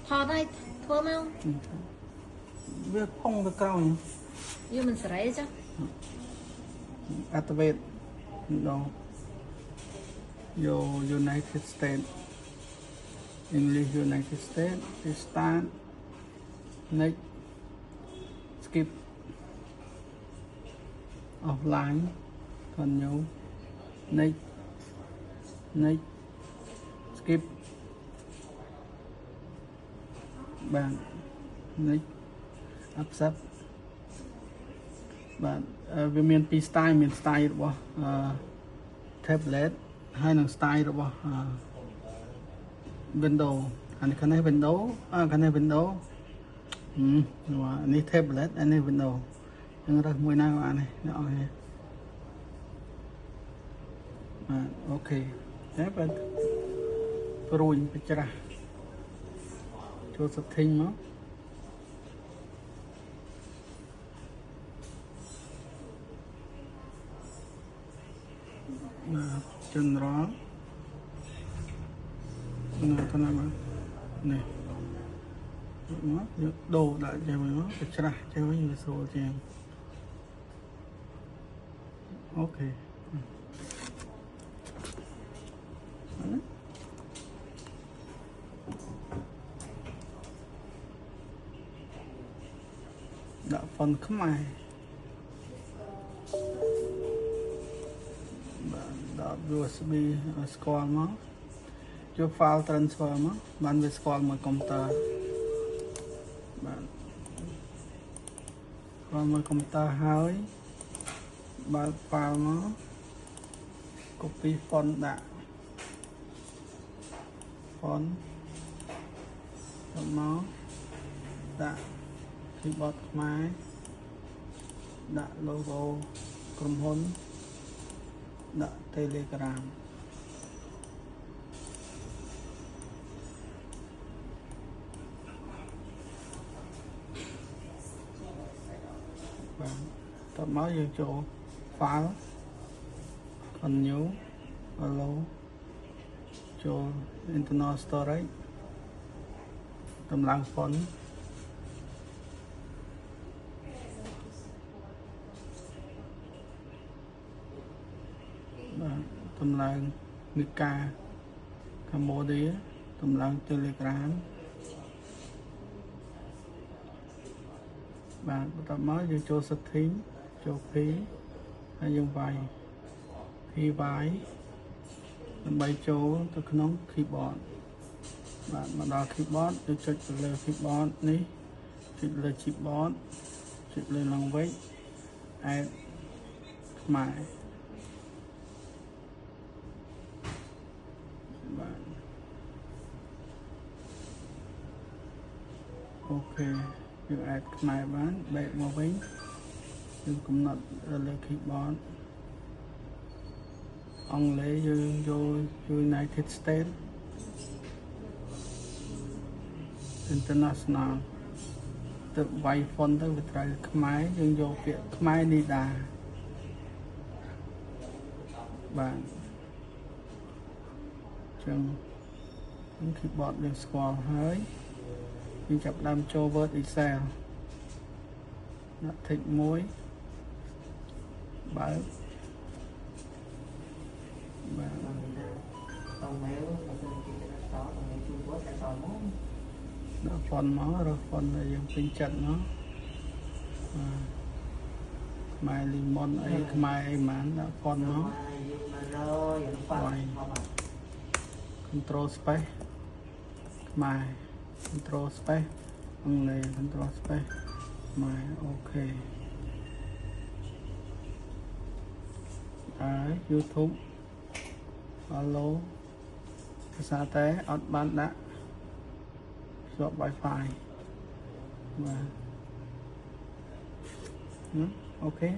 thò đây thua mau việc phong được cao nhỉ yêu mình sẽ lấy chứ activate đó yo United States English United States start next skip offline còn nhau next skip bạn next accept bạn về miền styleរបស់ tablet ហើយនឹង style របស់ Windows អានេះខាងនេះ Windows ខាងនេះ Windows នេះ tablet អានេះ Windows យើងរើសមួយណាក៏អានេះអ្នកអរគ្នាបាទអូខេតែបាទព្រួយបច្រាស់ចូល setting មកgeneral នៅខាងណាមកនេះមកយកដូរដាក់ចេះមកបច្រាស់ចេះវិញវាស្រួលជាងអូខេដាក់ font ខ្មែរដាក់ USB ស្គាល់មកយក file transfer មកបានវាស្គាល់មួយកុំព្យូទ័របាទស្គាល់មួយកុំព្យូទ័រហើយបើក file មក copy font ដាក់ font មកដាក់ keyboard ខ្មែរដាក់ logo ក្រុមហ៊ុនដាក់ Telegram បាទតោះមកយើងចូល file continue hello ចូល internal storage តម្លើង font បាទតម្លើង Mika Cambodia តម្លើង Telegram បាទបន្តមកយើងចូល setting ចូល P ហើយយើងវាយ P វាយដើម្បីចូលទៅក្នុង keyboard បាទមកដល់ keyboard យើងចុចទៅលើ keyboard នេះចុចលើ keyboard ចុចលើ language add ខ្មែរបាទអូខេយើង add ខ្មែរបាន back មកវិញយើងកំណត់លើ keyboard អង់គ្លេសយើងយក United States International ទៅវាយ font ទៅវាត្រូវខ្មែរយើងយកពាក្យខ្មែរនេះដែរបាទចឹង keyboard យើងស្គាល់ហើយយើងចាប់ដើមចូល Word Excel ដាក់ tick មួយបើបាទต้องแมวมันจะกินได้ต่อตรงนี้ชูวัดแต่ต่อมั้งដាក់ font មករក font ដែលយើងពេញចិត្តមកខ្មែរ lemon អីខ្មែរអីហ្មងដាក់ font មកវាយ control space ខ្មែរ control space អង់គ្លេស control space ខ្មែរអូខេហើយ YouTube Hello ភាសាតែអត់បានដាក់ជាប់ Wi-Fi បាទអូខេ